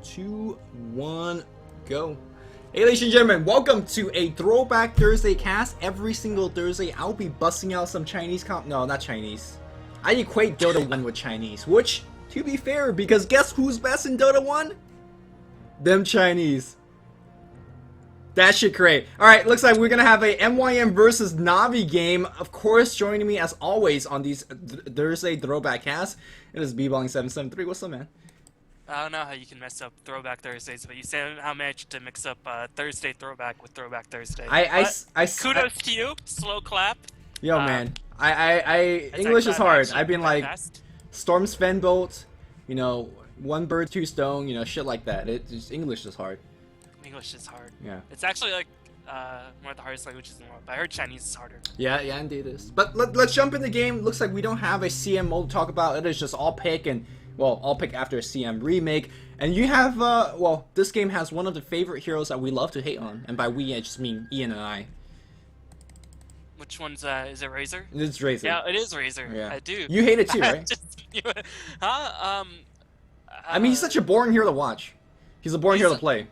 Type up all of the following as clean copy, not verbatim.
2, 1, go. Hey ladies and gentlemen, welcome to a Throwback Thursday cast. Every single Thursday, I'll be busting out some Chinese no, not Chinese. I equate Dota 1 with Chinese, which, to be fair, because guess who's best in Dota 1? Them Chinese. That shit cray. Alright, looks like we're gonna have a MYM versus Navi game. Of course, joining me as always on these Thursday Throwback casts, it is B-Balling773. What's up, man? I don't know how you can mess up Throwback Thursdays, but you somehow managed to mix up Thursday Throwback with Throwback Thursday. Kudos to you. Slow clap. Yo, man. English is hard. I've been like Storm Svenbolt, you know, one bird, two stone, you know, shit like that. English is hard. English is hard. Yeah. It's actually like one of the hardest languages in the world, but I heard Chinese is harder. Yeah, indeed it is. But let's jump in the game. Looks like we don't have a CM mode to talk about. It is just all pick and, well, all pick after a CM remake. And you have, well, this game has one of the favorite heroes that we love to hate on. And by we, I just mean Ian and I. Which one's, is it Razor? It's Razor. Yeah, it is Razor. Yeah. I do. You hate it too, right? Huh? I mean, he's such a boring hero to watch. He's a boring hero to play.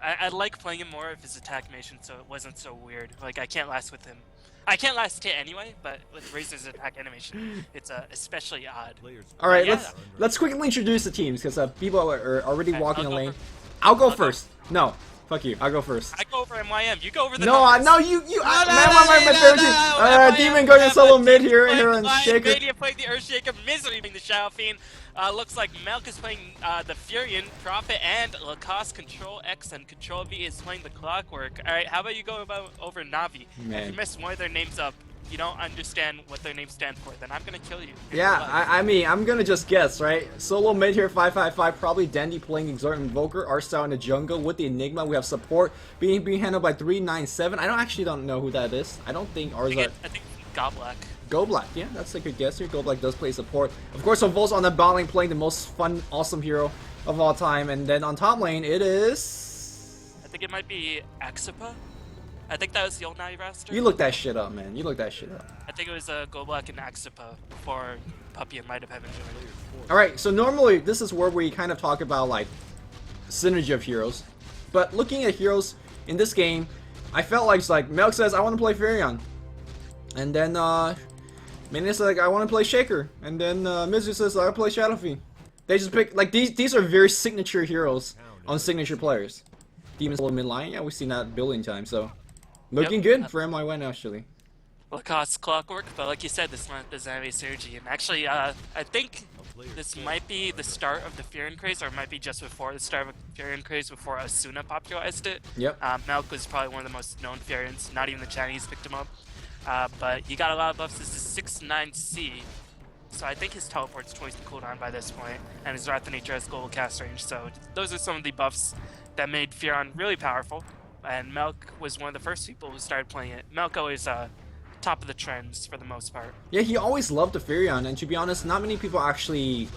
I like playing him more if his attack animation so it wasn't so weird. Like, I can't last with him. I can't last hit anyway, but with Razor's attack animation, it's especially odd. All right, yeah. let's quickly introduce the teams because people are already walking the lane. I'll go first. No, fuck you. I'll go first. I go over MYM. You go over the. No, you. Demon going to solo mid here and Shaker. Mania playing the Earthshaker, Misery playing the Shadow Fiend. Looks like Melk is playing the Furion, Prophet, and Lacoste. Control X and Control V is playing the Clockwork. All right, how about you go over Navi? Man. If you mess one of their names up, you don't understand what their names stand for, then I'm gonna kill you. Yeah, I mean, I'm gonna just guess, right? Solo mid here, 555, probably Dandy playing Exort Invoker, Arstyle in the jungle with the Enigma. We have support being handled by 397. I don't know who that is. I don't think ours are. I think Goblak. Go Black, yeah, that's a good guess here. Go Black does play support. Of course, Vol's on the bot lane playing the most fun, awesome hero of all time. And then on top lane, it is... I think it might be Axipa. I think that was the old Navi roster. You look that shit up, man. You look that shit up. I think it was Go Black and Axipa before Puppy and Might of Heaven joined. Alright, so normally this is where we kind of talk about, like, synergy of heroes. But looking at heroes in this game, I felt like Melk says, I want to play Furion. And then, Mini's like, I want to play Shaker, and then Mizu says, I'll play Shadow Fiend. They just pick, like, these are very signature heroes on signature players. Demon's a little mid-line, yeah, we've seen that building time, so looking good for MYM actually. Lacoste Clockwork, but like you said, this month doesn't have a synergy, and actually, I think this might be the start of the Furion craze, or it might be just before the start of the Furion craze, before Asuna popularized it. Yep. Melk was probably one of the most known Furions, not even the Chinese picked him up. But he got a lot of buffs. This is 6-9C, so I think his teleport's twice the cooldown by this point, and his Wrath of Nature has global cast range, so those are some of the buffs that made Furion really powerful, and Melk was one of the first people who started playing it. Melk always top of the trends for the most part. Yeah, he always loved the Furion, and to be honest, not many people actually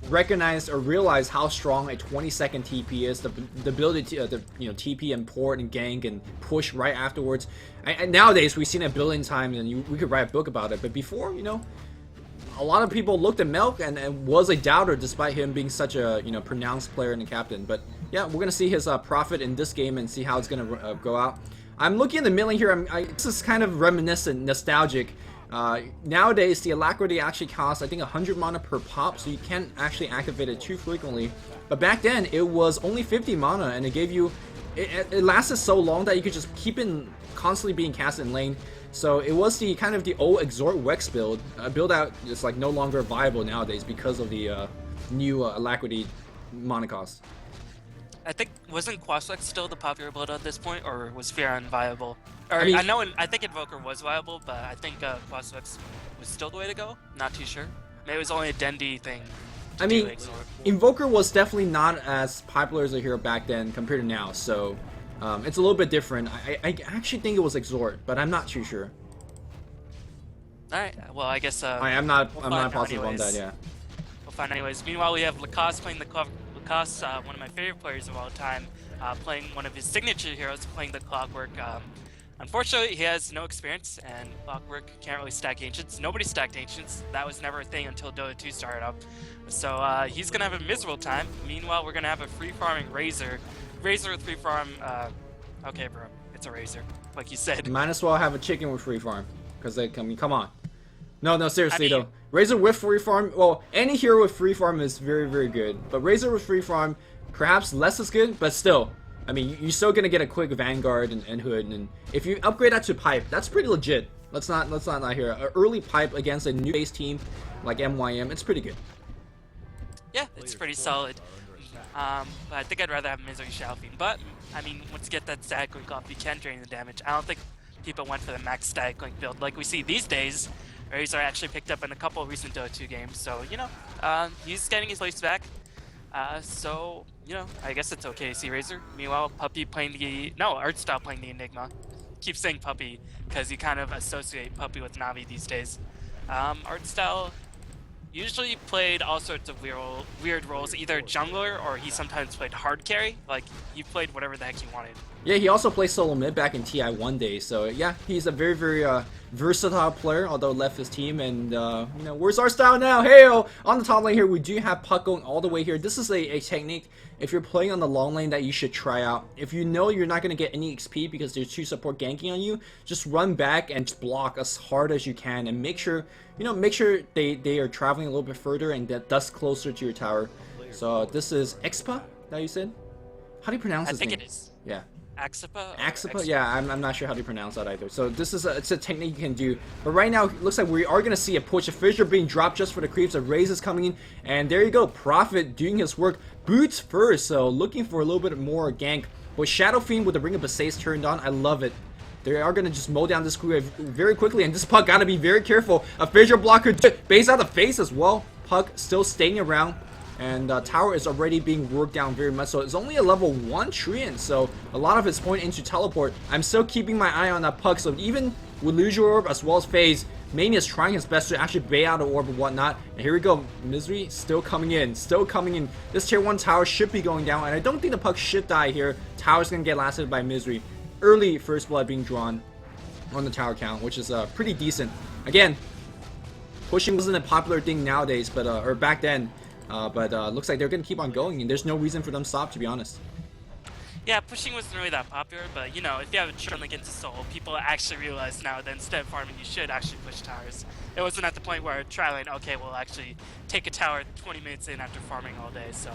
recognize or realize how strong a 20-second TP is, the ability to TP and port and gank and push right afterwards. And nowadays we've seen it a billion times, and we could write a book about it. But before, you know, a lot of people looked at Melk and was a doubter, despite him being such a pronounced player and a captain. But yeah, we're gonna see his Prophet in this game and see how it's gonna go out. I'm looking at the mid lane here. This is kind of reminiscent, nostalgic. Nowadays, the Alacrity actually costs, I think, 100 mana per pop, so you can't actually activate it too frequently. But back then, it was only 50 mana, and it gave you... It lasted so long that you could just keep it constantly being cast in lane. So it was the kind of the old Exort Wex build. A build out is like no longer viable nowadays because of the new Alacrity mana cost. I think, wasn't Quaswex still the popular build at this point, or was Furion viable? Or, I think Invoker was viable, but I think Quaswex was still the way to go. Not too sure. Maybe it was only a Dendy thing. I mean, Invoker was definitely not as popular as a hero back then compared to now, so it's a little bit different. I actually think it was Exort, but I'm not too sure. Alright, well, I guess I'm not positive on that, yeah. We'll find anyways. Meanwhile, we have Lacoste playing the Lacoste, one of my favorite players of all time, playing one of his signature heroes, playing the Clockwork. Unfortunately, he has no experience, and Clockwork can't really stack Ancients. Nobody stacked Ancients. That was never a thing until Dota 2 started up. So he's going to have a miserable time. Meanwhile, we're going to have a free-farming Razor. Razor with free-farm... okay, bro. It's a Razor, like you said. Might as well have a chicken with free farm. Because, I mean, come on. No, seriously, I mean, though. Razor with free farm... Well, any hero with free farm is very, very good. But Razor with free farm, perhaps less is good, but still... I mean, you're still gonna get a quick Vanguard and Hood, and if you upgrade that to Pipe, that's pretty legit. Let's not here. An early Pipe against a new base team like MYM, it's pretty good. Yeah, it's pretty solid. But I think I'd rather have Misery Shadow Fiend. But I mean, once you get that static link off, you can drain the damage. I don't think people went for the max static link build like we see these days. Razor actually picked up in a couple of recent Dota 2 games, so you know, he's getting his place back. So, you know, I guess it's okay to see Razor. Meanwhile, Puppy playing the... No, Artstyle playing the Enigma. Keep saying Puppy, because you kind of associate Puppy with Navi these days. Artstyle usually played all sorts of weird roles, either jungler or he sometimes played hard carry. Like, he played whatever the heck he wanted. Yeah, he also played solo mid back in TI 1 day, so yeah, he's a very, very versatile player, although left his team, and you know, where's our style now? Hey-o! On the top lane here, we do have Puck going all the way here. This is a technique, if you're playing on the long lane, that you should try out. If you know you're not going to get any XP because there's 2 support ganking on you, just run back and just block as hard as you can, and make sure, you know, they are traveling a little bit further and thus closer to your tower. So this is Expa, that you said? How do you pronounce this name? I think it is. Yeah. Axipa? Yeah, I'm not sure how to pronounce that either. So this is it's a technique you can do. But right now, it looks like we are going to see a push. A Fissure being dropped just for the creeps. A Raze is coming in. And there you go. Prophet doing his work. Boots first. So looking for a little bit more gank. But Shadow Fiend with the Ring of Basace turned on. I love it. They are going to just mow down this crew very quickly. And this Puck got to be very careful. A Fissure blocker base out the face as well. Puck still staying around. And tower is already being worked down very much, so it's only a level 1 Treant, so a lot of it's point into teleport. I'm still keeping my eye on that Puck, so even with Illusion Orb as well as Phase, Mania is trying his best to actually bait out the orb and whatnot. And here we go, Misery still coming in, This tier 1 tower should be going down, and I don't think the Puck should die here. Tower's gonna get lasted by Misery. Early first blood being drawn on the tower count, which is pretty decent. Again, pushing wasn't a popular thing nowadays, but or back then. But looks like they're going to keep on going, and there's no reason for them to stop, to be honest. Yeah, pushing wasn't really that popular, but you know, if you have a turn link into Soul, people actually realize now that instead of farming, you should actually push towers. It wasn't at the point where tri-lane, okay, we'll actually take a tower 20 minutes in after farming all day, so...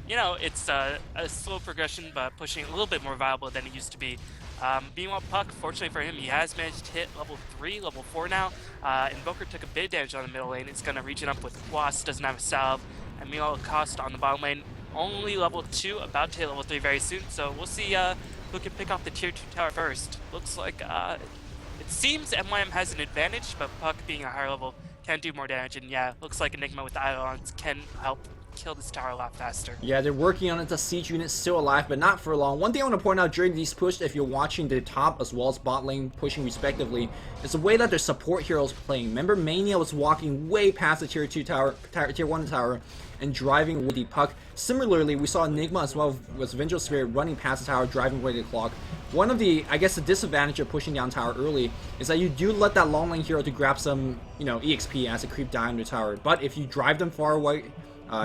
You know, it's a slow progression, but pushing a little bit more viable than it used to be. Meanwhile, Puck, fortunately for him, he has managed to hit level 3, level 4 now. Invoker took a bit of damage on the middle lane. It's going to regen up with Quas, doesn't have a salve. And meanwhile, Cost on the bottom lane, only level 2, about to hit level 3 very soon. So we'll see who can pick off the tier 2 tower first. Looks like it seems MYM has an advantage, but Puck being a higher level can do more damage. And yeah, looks like Enigma with the Ions can help kill this tower a lot faster. Yeah, they're working on it. The siege unit's still alive, but not for long. One thing I want to point out during these pushes, if you're watching the top as well as bot lane pushing respectively, is the way that their support heroes playing. Remember, Mania was walking way past the tier 2 tower, tier 1 tower, and driving with the Puck. Similarly, we saw Enigma as well with Vengeful Spirit running past the tower, driving away the clock. One of the, I guess, the disadvantage of pushing down tower early is that you do let that long lane hero to grab some, you know, EXP as they creep down the tower. But if you drive them far away,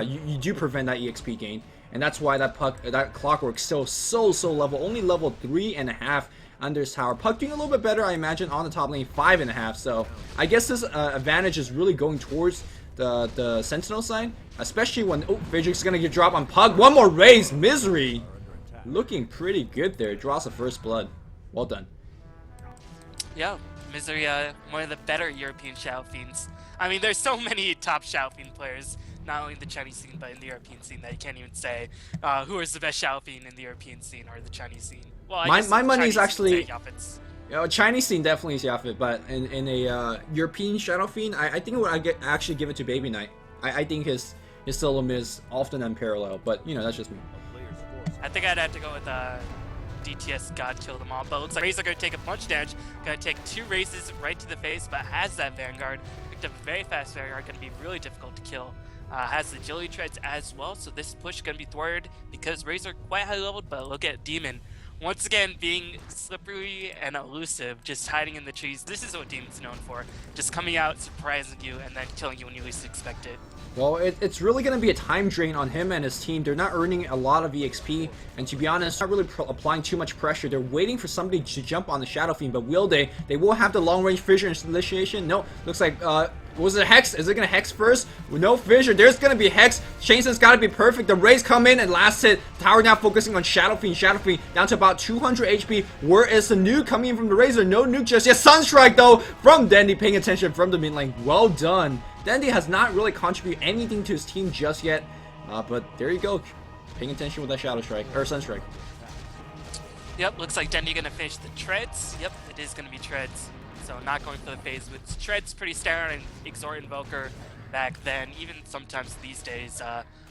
you do prevent that EXP gain, and that's why that Puck, that Clockwork's still so level, only level 3.5 under his tower. Puck doing a little bit better, I imagine, on the top lane, 5.5. So I guess this advantage is really going towards the Sentinel side, especially when Vidric's gonna get dropped on Puck. One more raise, Misery, looking pretty good there. Draws the first blood. Well done. Yeah, Misery, one of the better European Shadow Fiends. I mean, there's so many top Shadow Fiend players, not only in the Chinese scene, but in the European scene, that you can't even say who is the best Shadow Fiend in the European scene or the Chinese scene. Well, my money's actually... You know, Chinese scene definitely is Yaphet, but in a European Shadow Fiend, I think I would actually give it to Baby Knight. I think his solo mid is often unparalleled, but you know, that's just me. I think I'd have to go with DTS God Kill Them All, but it looks like Razor gonna take a bunch of damage, gonna take 2 raises right to the face, but has that Vanguard. Picked up a very fast Vanguard, gonna be really difficult to kill. Has the agility treads as well, so this push gonna be thwarted because Razor quite high leveled, but look at Demon Once again, being slippery and elusive, just hiding in the trees. This is what Demon's known for. Just coming out, surprising you, and then killing you when you least expect it. Well, it's really going to be a time drain on him and his team. They're not earning a lot of EXP, and to be honest, not really applying too much pressure. They're waiting for somebody to jump on the Shadow Fiend, but will they? They will have the long-range fissure initiation. No, looks like, was it Hex? Is it going to Hex first? No fissure. There's going to be Hex. Chainsawn's got to be perfect. The Rays come in, and last hit. Tower now focusing on Shadow Fiend. Shadow Fiend down to about 200 HP. Where is the nuke coming in from the Razor? No nuke just yet. Sunstrike, though, from Dandy, paying attention from the mid lane. Well done. Dandy has not really contributed anything to his team just yet, but there you go, paying attention with that Shadow Strike, or Sunstrike. Yep, looks like Dandy gonna finish the treads. Yep, it is gonna be treads. So not going for the phase with treads, pretty standard in Exort Invoker back then, even sometimes these days.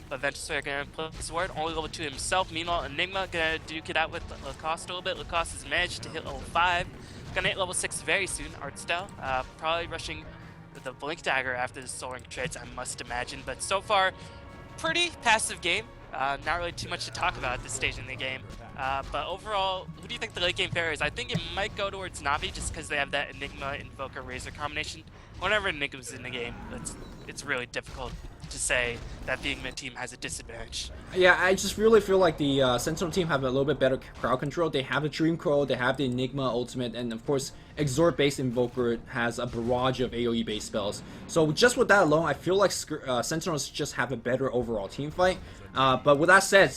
But Ventusway gonna play Sword, only level 2 himself. Meanwhile, Enigma gonna duke it out with Lacoste a little bit. Lacoste has managed to hit level 5. Gonna hit level 6 very soon, Artstyle. Probably rushing the Blink Dagger after the Soaring Trades, I must imagine. But so far, pretty passive game. Not really too much to talk about at this stage in the game. But overall, who do you think the late game fair is? I think it might go towards Navi just because they have that Enigma Invoker Razor combination. Whenever Enigma's in the game, it's really difficult to say that the Enigma team has a disadvantage. Yeah, I just really feel like the Sentinel team have a little bit better crowd control. They have the Dream Crow, they have the Enigma Ultimate, and of course, Exort-based Invoker has a barrage of AoE-based spells. So just with that alone, I feel like Sentinels just have a better overall team fight. But with that said,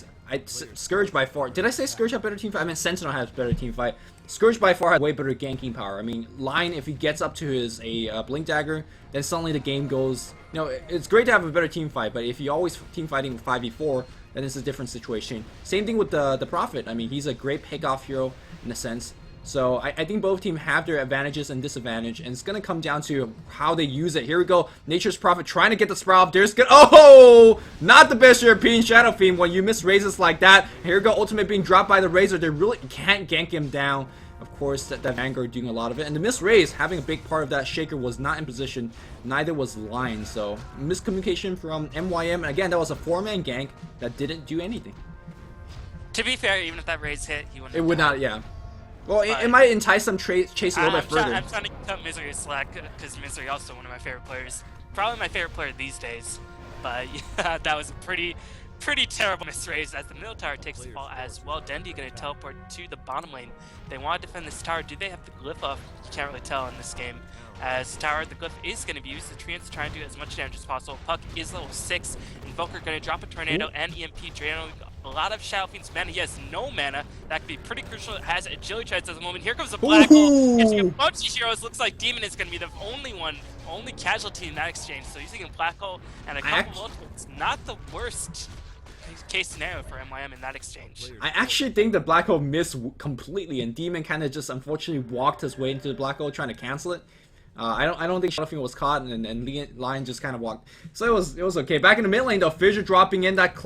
Scourge by far. Did I say Scourge have better team fight? I mean, Sentinel has better team fight. Scourge by far has way better ganking power. I mean, Lion, if he gets up to his Blink Dagger, then suddenly the game goes. You know, it's great to have a better team fight, but if you always team fighting 5v4, then it's a different situation. Same thing with the Prophet. I mean, he's a great pick-off hero in a sense. So I think both teams have their advantages and disadvantage, and it's gonna come down to how they use it. Here we go, Nature's Prophet trying to get the Sprout. There's good. Oh, not the best European Shadow Fiend when you miss raises like that. Here we go, Ultimate being dropped by the Razor. They really can't gank him down. Of course, that Vanguard doing a lot of it, and the miss raise having a big part of that. Shaker was not in position, neither was Lion. So miscommunication from MYM, and again, that was a 4-man gank that didn't do anything. To be fair, even if that raise hit, he wouldn't. It would not, yeah. Well, it might entice them chase a little bit further. I'm trying to cut Misery a slack because Misery also one of my favorite players. Probably my favorite player these days. But yeah, that was a pretty terrible misraise as the middle tower takes the fall as well. Dendi going to teleport to the bottom lane. They want to defend this tower. Do they have the glyph up? You can't really tell in this game. As tower, the glyph is going to be used. The Treants trying to do as much damage as possible. Puck is level 6. Invoker going to drop a Tornado and EMP Drano. A lot of Shadow Fiend's mana. He has no mana. That could be pretty crucial. It has Agility Treads at the moment. Here comes the Black Hole. Using a bunch of heroes. Looks like Demon is going to be the only casualty in that exchange. So using a Black Hole and a couple ultimates. Not the worst case scenario for MYM in that exchange. I actually think the Black Hole missed completely, and Demon kind of just unfortunately walked his way into the Black Hole trying to cancel it. I don't think Shadow Fiend was caught, and Lion just kind of walked. So it was okay. Back in the mid lane though, Fissure dropping in that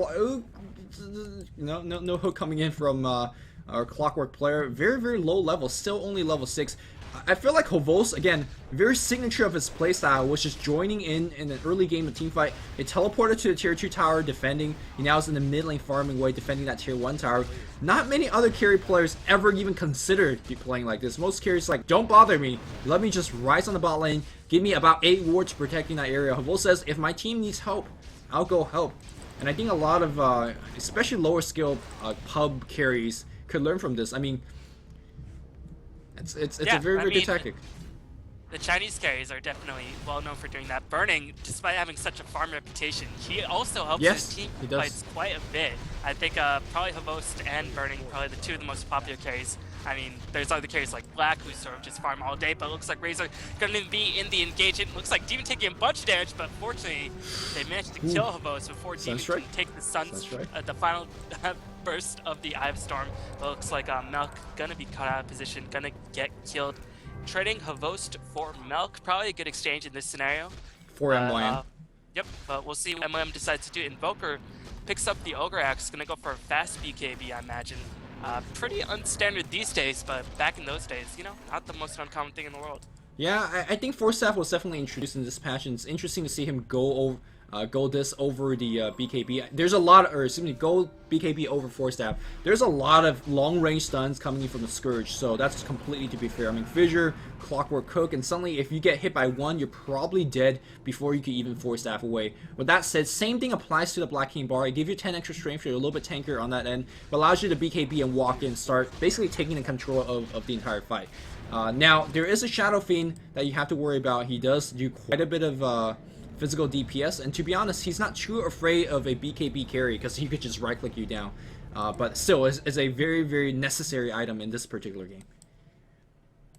no hook coming in from our Clockwork player. Very low level, still only level 6. I feel like Hovos, again, very signature of his playstyle, was just joining in an early game of teamfight. He teleported to the tier 2 tower defending. He now is in the mid lane farming way, defending that tier 1 tower. Not many other carry players ever even considered playing like this. Most carries like, don't bother me, let me just rise on the bot lane, give me about 8 wards protecting that area. Hovos says, if my team needs help, I'll go help. And I think a lot of, especially lower skill pub carries could learn from this. I mean, it's a very good tactic. The Chinese carries are definitely well known for doing that. Burning, despite having such a farm reputation, he also helps his team fights quite a bit. I think probably Havost and Burning probably the 2 of the most popular carries. I mean, there's other carries like Black who sort of just farm all day, but it looks like Razor gonna be in the engagement. Looks like Demon taking a bunch of damage, but fortunately they managed to kill Havost before Demon can take the the final burst of the Eye of Storm. But looks like Milk gonna be cut out of position, gonna get killed. Trading Havost for Milk, probably a good exchange in this scenario. For MYM. Yep, but we'll see what MYM decides to do. Invoker picks up the Ogre Axe, gonna go for a fast BKB, I imagine. Pretty unstandard these days, but back in those days, you know, not the most uncommon thing in the world. Yeah, I think Force Staff was definitely introduced in this patch, and it's interesting to see him go gold disc over the BKB. There's a lot, or excuse me, gold BKB over force staff. There's a lot of long range stuns coming in from the Scourge, so that's completely to be fair. I mean, Fissure, Clockwork Cook, and suddenly if you get hit by one, you're probably dead before you can even force staff away. With that said, same thing applies to the Black King bar. It gives you 10 extra strength, you're a little bit tankier on that end, but allows you to BKB and walk in, start basically taking the control of the entire fight. Now, there is a Shadow Fiend that you have to worry about. He does do quite a bit of physical DPS, and to be honest, he's not too afraid of a BKB carry because he could just right click you down. But still, is a very, very necessary item in this particular game.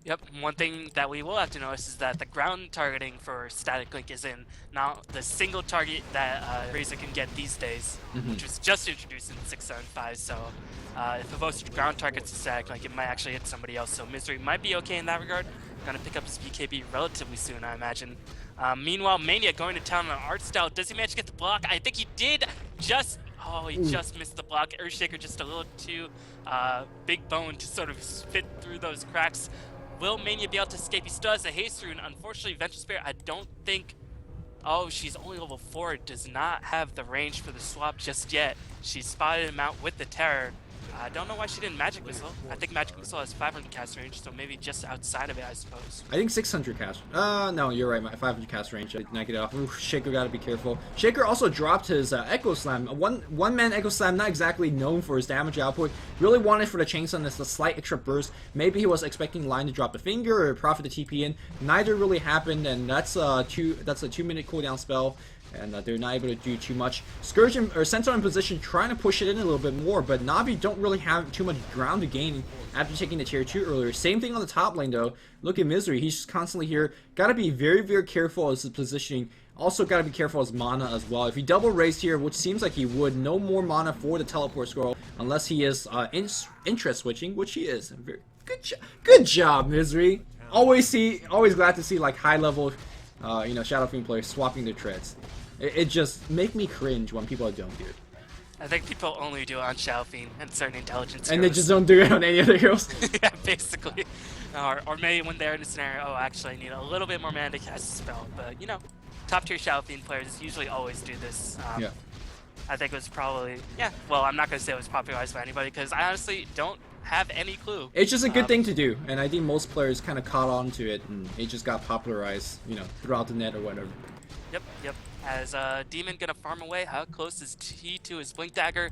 Yep, one thing that we will have to notice is that the ground targeting for Static Link is in now the single target that Razor can get these days, which was just introduced in 6.7.5, so if it votes ground targets to Static Link, it might actually hit somebody else, so Misery might be okay in that regard. Gonna pick up his BKB relatively soon, I imagine. Meanwhile, Mania going to town on art style. Does he manage to get the block? I think he did. Just just missed the block. Earthshaker just a little too big bone to sort of fit through those cracks. Will Mania be able to escape? He still has a haste rune. Unfortunately, Venture Spirit, I don't think. Oh, she's only level 4. Does not have the range for the swap just yet. She spotted him out with the Terror. I don't know why she didn't Magic Missile. I think Magic Missile has 500 cast range, so maybe just outside of it, I suppose. I think 600 cast. No, you're right. My 500 cast range. I did not get it off. Ooh, Shaker got to be careful. Shaker also dropped his Echo Slam. One-man Echo Slam, not exactly known for his damage output. Really wanted for the Chain Stun as a slight extra burst. Maybe he was expecting Line to drop the finger or Prophet to TP in. Neither really happened, and that's a 2-minute cooldown spell. And they're not able to do too much. Scourge or Centaur in position, trying to push it in a little bit more, but Navi don't really have too much ground to gain after taking the tier 2 earlier. Same thing on the top lane though. Look at Misery, he's just constantly here. Gotta be very, very careful as his positioning. Also gotta be careful as mana as well. If he double raised here, which seems like he would, no more mana for the teleport scroll unless he is interest switching, which he is. Very good job, Misery. Always glad to see like high level Shadow Fiend players swapping their treads. It just make me cringe when people don't do it. I think people only do it on Shadow Fiend and certain intelligence and heroes. They just don't do it on any other heroes. Yeah, basically. Or maybe when they're in a scenario, oh, actually I need a little bit more mana to cast a spell. But, top tier Shadow Fiend players usually always do this. Yeah. I think it was probably, well, I'm not going to say it was popularized by anybody because I honestly don't have any clue. It's just a good thing to do, and I think most players kind of caught on to it, and it just got popularized, throughout the net or whatever. Yep. As Demon gonna farm away, how close is he to his Blink Dagger?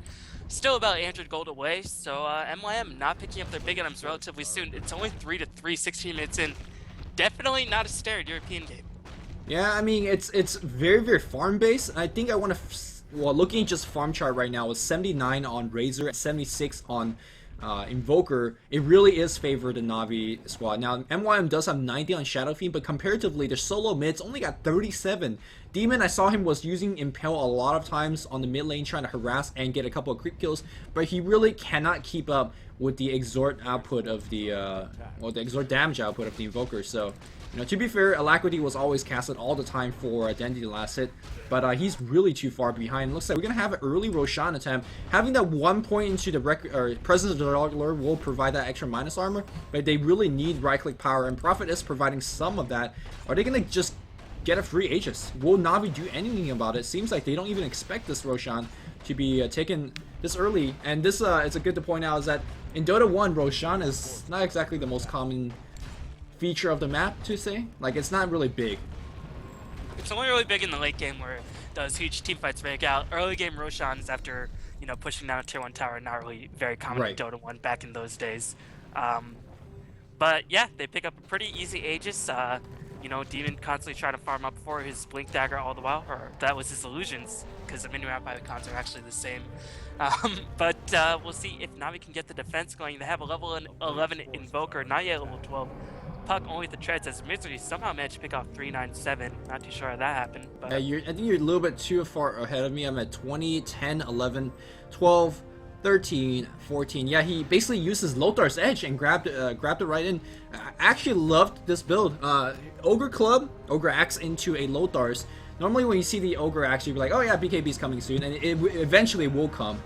Still about 800 gold away, so MYM not picking up their big items relatively soon. It's only 3-3, 16 minutes in. Definitely not a standard European game. Yeah, I mean, it's very, very farm-based. I think I want to, looking at just farm chart right now, it's 79 on Razor, 76 on Invoker. It really is favored the Navi squad. Now, MYM does have 90 on Shadow Fiend, but comparatively, their solo mids only got 37. Demon, I saw him was using Impale a lot of times on the mid lane, trying to harass and get a couple of creep kills, but he really cannot keep up with the exort output of the, the exort damage output of the Invoker. So, to be fair, Alacrity was always casted all the time for Identity last hit, but he's really too far behind. Looks like we're going to have an early Roshan attempt. Having that 1 point into the presence of the Dark Lord will provide that extra minus armor, but they really need right-click power, and Prophet is providing some of that. Are they going to just get a free Aegis? Will Navi do anything about it? Seems like they don't even expect this Roshan to be taken this early, and this it's a good to point out is that in Dota 1, Roshan is not exactly the most common feature of the map to say. Like, it's not really big. It's only really big in the late game where those huge team fights break out. Early game Roshans after pushing down a tier 1 tower, not really very common in Dota 1 back in those days. But yeah, they pick up a pretty easy Aegis. Demon constantly trying to farm up for his Blink Dagger all the while, or that was his illusions, because the mini-map icons are actually the same. But we'll see if Navi can get the defense going. They have a level 11 Invoker, not yet level 12. Puck only with the treads as Misery somehow managed to pick off 397. Not too sure how that happened. But I think you're a little bit too far ahead of me. I'm at 20, 10, 11, 12, 13, 14. Yeah, he basically used his Lothar's Edge and grabbed it right in. I actually loved this build. Ogre Club, Ogre Axe into a Lothar's. Normally when you see the Ogre Axe, you'll be like, oh yeah, BKB is coming soon, and it eventually will come.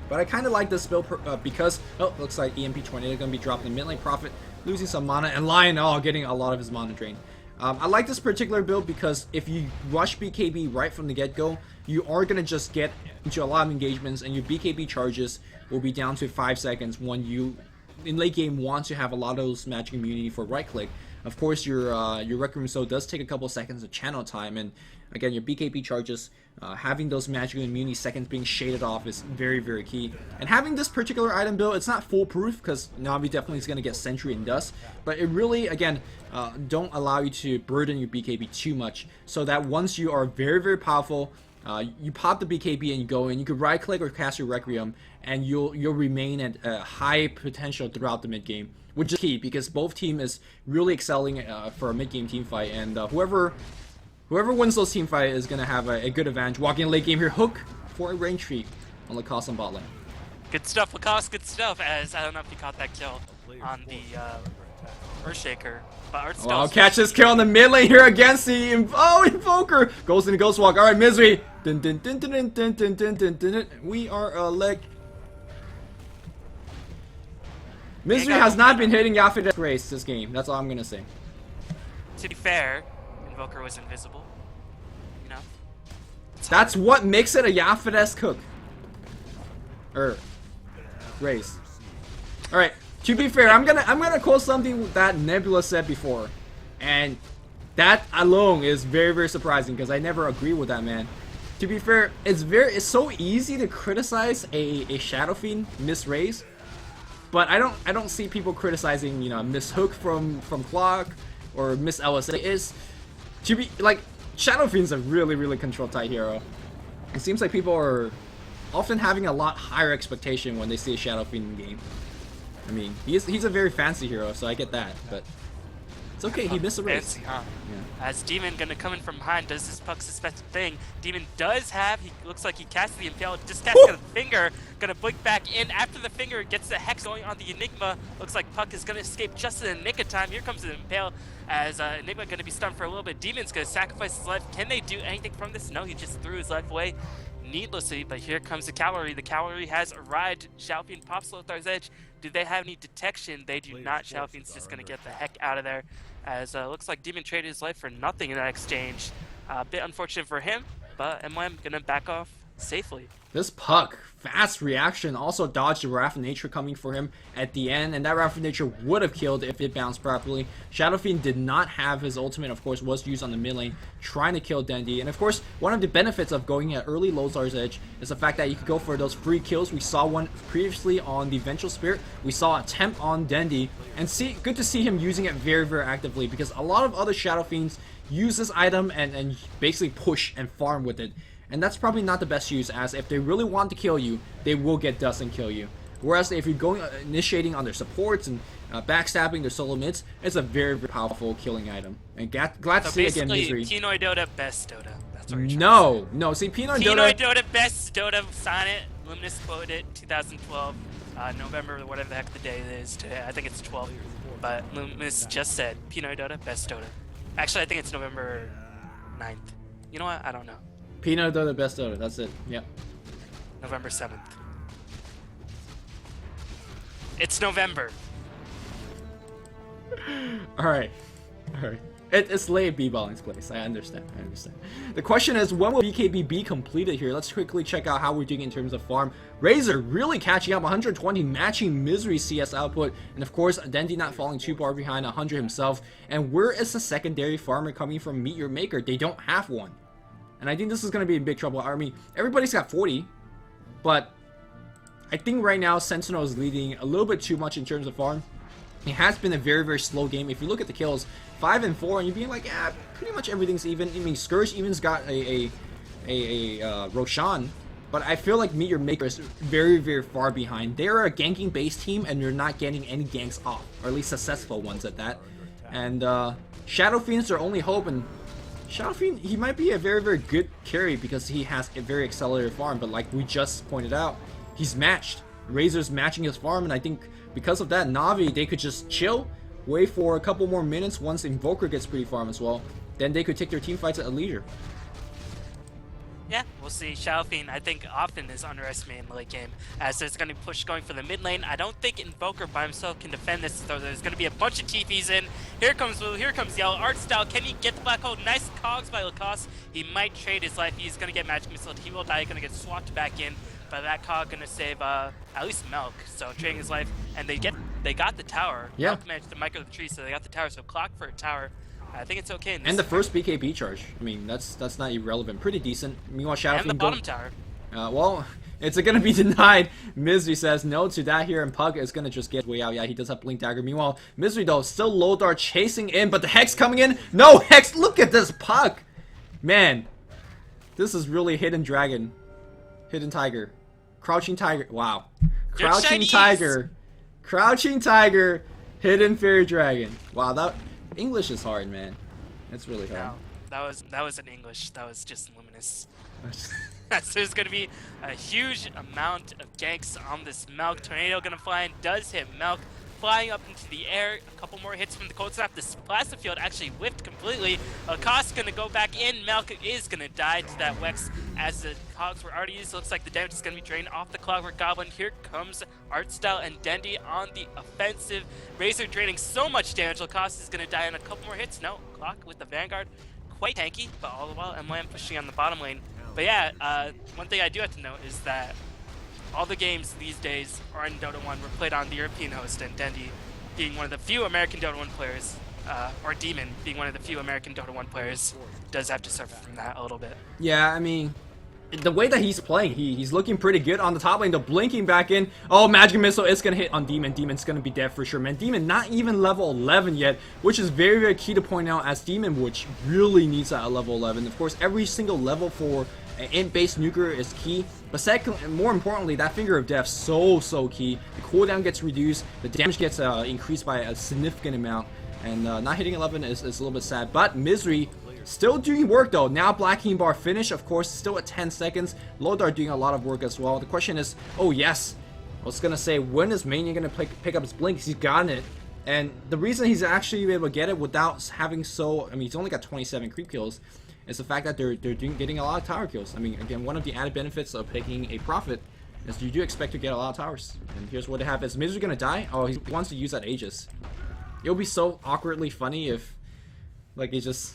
But I kind of like this build because, looks like EMP Tornado going to be dropping the mid lane. Prophet losing some mana, and Lion, getting a lot of his mana drained. I like this particular build because if you rush BKB right from the get-go, you are going to just get into a lot of engagements, and your BKB charges will be down to 5 seconds when you, in late game, want to have a lot of those magic immunity for right-click. Of course, your Rec Room Soul does take a couple seconds of channel time, and again, your BKB charges, having those magical immunity seconds being shaded off is very, very key. And having this particular item build, it's not foolproof because Navi definitely is going to get Sentry and Dust, but it really, again, don't allow you to burden your BKB too much, so that once you are very, very powerful, you pop the BKB and you go in. You could right click or cast your Requiem, and you'll remain at high potential throughout the mid game, which is key because both team is really excelling for a mid game team fight, and whoever wins those team fight is gonna have a good advantage. Walking in late game here, hook for a range treat on Lacoste on bot lane. Good stuff, Lacoste. Good stuff. As I don't know if you caught that kill on the Earthshaker. Wow, catch this kill on the mid lane here against the Invoker. Goes into Ghost Walk. Alright, Misery. We are a leg. Misery has not been hitting Yafide's grace this game. That's all I'm gonna say. To be fair, Invoker was invisible. You know? That's what makes it a Yafide's cook. Grace. Alright. To be fair, I'm gonna quote something that Nebula said before, and that alone is very, very surprising because I never agree with that man. To be fair, it's so easy to criticize a Shadow Fiend miss raise, but I don't see people criticizing, you know, miss hook from Clock or miss LSA. Is to be like Shadow Fiend's a really, really control tight hero. It seems like people are often having a lot higher expectation when they see a Shadow Fiend in game. I mean, he's a very fancy hero, so I get that, but it's okay, he missed a race. Fancy, huh? Yeah. As Demon gonna come in from behind, does this Puck suspected thing. Demon does have, he looks like he cast the Impale, just cast the finger, gonna blink back in after the finger, gets the Hex going on the Enigma. Looks like Puck is gonna escape just in the nick of time. Here comes the Impale, as Enigma gonna be stunned for a little bit. Demon's gonna sacrifice his life. Can they do anything from this? No, he just threw his life away needlessly, but here comes the cavalry. The cavalry has arrived. Shadow Fiend pops Lothar's edge. Do they have any detection? They do not. Shadow Fiend's just gonna get the heck out of there, as looks like Demon traded his life for nothing in that exchange. A bit unfortunate for him, but MYM gonna back off safely. This Puck, fast reaction, also dodged the Wrath of Nature coming for him at the end, and that Wrath of Nature would have killed if it bounced properly. Shadow Fiend did not have his ultimate, of course, was used on the mid lane, trying to kill Dendi. And of course, one of the benefits of going at early Lothar's Edge is the fact that you could go for those free kills. We saw one previously on the Vengeful Spirit. We saw a temp on Dendi, and good to see him using it very, very actively, because a lot of other Shadow Fiends use this item and basically push and farm with it. And that's probably not the best use, as if they really want to kill you, they will get dust and kill you. Whereas if you're going initiating on their supports and backstabbing their solo mids, it's a very, very powerful killing item. And glad to see again Misery. Pinoy Dota, best Dota. That's what No. See, Pinoy Dota, best Dota. Sign it. Luminous quoted it. 2012, November, whatever the heck the day it is today. I think it's 12. But Luminous just said Pinoy Dota, best Dota. Actually, I think it's November 9th. You know what? I don't know. Pinoy Dota, best Dota. That's it. Yep. November 7th. It's November. Alright. It's late B-Balling's place. I understand. The question is, when will BKB be completed here? Let's quickly check out how we're doing in terms of farm. Razor really catching up, 120, matching Misery CS output. And of course, Dendi not falling too far behind, 100 himself. And where is the secondary farmer coming from? Meet Your Maker. They don't have one. And I think this is going to be in big trouble. I mean, everybody's got 40, but I think right now Sentinel is leading a little bit too much in terms of farm. It has been a very, very slow game. If you look at the kills, 5 and 4, and you're being like, yeah, pretty much everything's even. I mean, Scourge even's got a Roshan, but I feel like Meet Your Maker is very, very far behind. They're a ganking based team, and you're not getting any ganks off, or at least successful ones at that. And Shadow Fiend's their only hope, and Shadow Fiend, he might be a very, very good carry because he has a very accelerated farm, but like we just pointed out, he's matched. Razor's matching his farm, and I think because of that, Navi, they could just chill, wait for a couple more minutes once Invoker gets pretty farm as well. Then they could take their team fights at leisure. Yeah, we'll see. Xiaofeng, I think, often is underestimated in the late game, as there's going to be push going for the mid lane. I don't think Invoker by himself can defend this, so there's going to be a bunch of TPs in. Here comes Wu, here comes Yell. Art Style, can he get the black hole? Nice cogs by Lacoste. He might trade his life. He's going to get magic missile. He will die, going to get swapped back in, but that cog going to save at least Milk, so trading his life. And they got the tower. Yeah. Milk managed to micro the tree, so they got the tower, so clock for a tower. I think it's okay. In this And the first BKB charge. I mean, that's not irrelevant. Pretty decent. Meanwhile, Shadow and the bottom tower. Well, it's gonna be denied. Misery says no to that here, and Pug is gonna just get way out. Yeah, he does have Blink Dagger. Meanwhile, Misery though still low dart chasing in, but the Hex coming in. No Hex. Look at this Pug. Man, this is really Hidden Dragon, Hidden Tiger, Crouching Tiger. Wow, Crouching Tiger, Crouching Tiger, Hidden Fairy Dragon. Wow, that English is hard, man. It's really hard. No, that was in English. That was just Luminous. So there's going to be a huge amount of ganks on this Milk. Tornado going to fly in, does hit Milk. Flying up into the air, a couple more hits from the cold snap. This plasma field actually whiffed completely. Lacoste going to go back in. Milk is going to die to that Wex as the cogs were already used. Looks like the damage is going to be drained off the Clockwork Goblin. Here comes Artstyle and Dendy on the offensive. Razor draining so much damage. Lacoste is going to die in a couple more hits. No, Clock with the Vanguard. Quite tanky, but all the while MYM pushing on the bottom lane. But yeah, one thing I do have to note is that all the games these days are in Dota 1 were played on the European host, and Dendy being one of the few American Dota 1 players, or Demon being one of the few American Dota 1 players, does have to suffer from that a little bit. Yeah, I mean, the way that he's playing, he's looking pretty good on the top lane. The blinking back in. Oh, Magic Missile is going to hit on Demon. Demon's going to be dead for sure, man. Demon not even level 11 yet, which is very, very key to point out, as Demon, which really needs that at level 11. Of course, every single level for an int-based nuker is key, but second, more importantly, that Finger of Death so key. The cooldown gets reduced, the damage gets increased by a significant amount, and not hitting 11 is a little bit sad. But Misery still doing work though. Now Black King Bar finish, of course, still at 10 seconds. Lodar doing a lot of work as well. The question is, oh yes, I was gonna say, when is Mania gonna pick up his blink? He's gotten it, and the reason he's actually able to get it without having he's only got 27 creep kills. It's the fact that they're getting a lot of tower kills. I mean, again, one of the added benefits of picking a Prophet is you do expect to get a lot of towers. And here's what they have: is Misery gonna die? Oh, he wants to use that Aegis. It'll be so awkwardly funny if, like, it just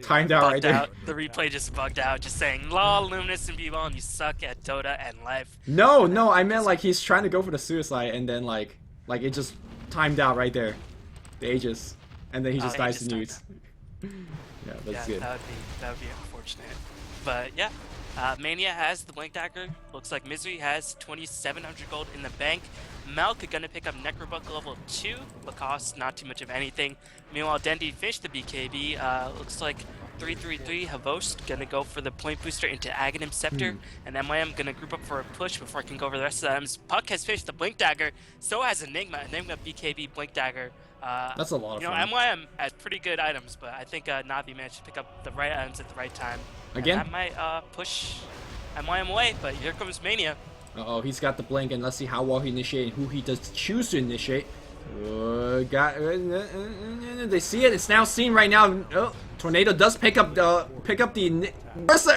timed out right there. The replay just bugged out, just saying, "Lol, Luminous and B-Ball, and you suck at Dota and life." No, I meant like he's trying to go for the suicide, and then like it just timed out right there, the Aegis, and then he just dies to newts. Yeah, that's good. That would be unfortunate. But yeah, Mania has the Blink Dagger. Looks like Misery has 2,700 gold in the bank. Melk gonna pick up Necrobuck level 2. Lacoste, not too much of anything. Meanwhile, Dendy finished the BKB. Looks like 333 Havost gonna go for the point booster into Aghanim Scepter, and MYM gonna group up for a push before I can go over the rest of the items. Puck has finished the Blink Dagger, so has Enigma BKB Blink Dagger. That's a lot of fun. MYM has pretty good items, but I think Navi managed to pick up the right items at the right time. Again? And that might push MYM away, but here comes Mania. Uh-oh, he's got the blink, and let's see how well he initiates and who he does choose to initiate. They see it. It's now seen right now. Oh, Tornado does pick up the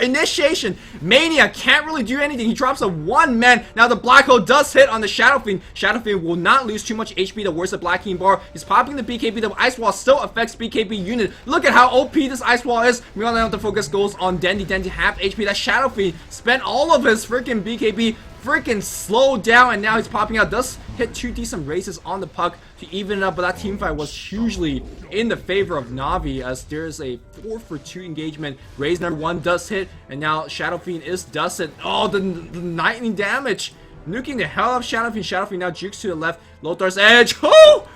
initiation. Mania can't really do anything. He drops a 1-man. Now the Black Hole does hit on the Shadow Fiend. Shadow Fiend will not lose too much HP towards the Black King Bar. He's popping the BKB. The Ice Wall still affects BKB unit. Look at how OP this Ice Wall is. Meanwhile, the focus goes on Dendy. Dendy half HP. That Shadow Fiend spent all of his freaking BKB. Freaking slowed down, and now he's popping out. Does hit 2 decent raises on the Puck to even it up, but that team fight was hugely in the favor of Navi, as there's a 4-for-2 engagement. Raise number 1 does hit, and now Shadow Fiend is dusted. Oh, the lightning damage, nuking the hell out of Shadow Fiend. Shadow Fiend now jukes to the left. Lothar's edge. Oh,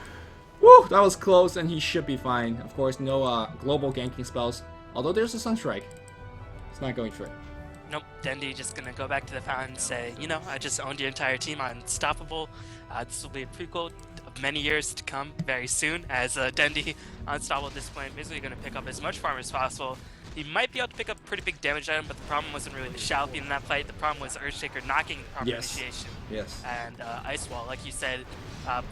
woo, that was close, and he should be fine. Of course, no global ganking spells, although there's a Sunstrike. It's not going for it. Nope, Dendy just gonna go back to the fountain and say, you know, I just owned your entire team on Unstoppable. This will be a prequel of many years to come very soon, as Dendy Unstoppable at this point basically gonna pick up as much farm as possible. He might be able to pick up a pretty big damage item, but the problem wasn't really the Shadow Fiend in that fight. The problem was Earthshaker knocking proper initiation. Yes. And Ice Wall, like you said,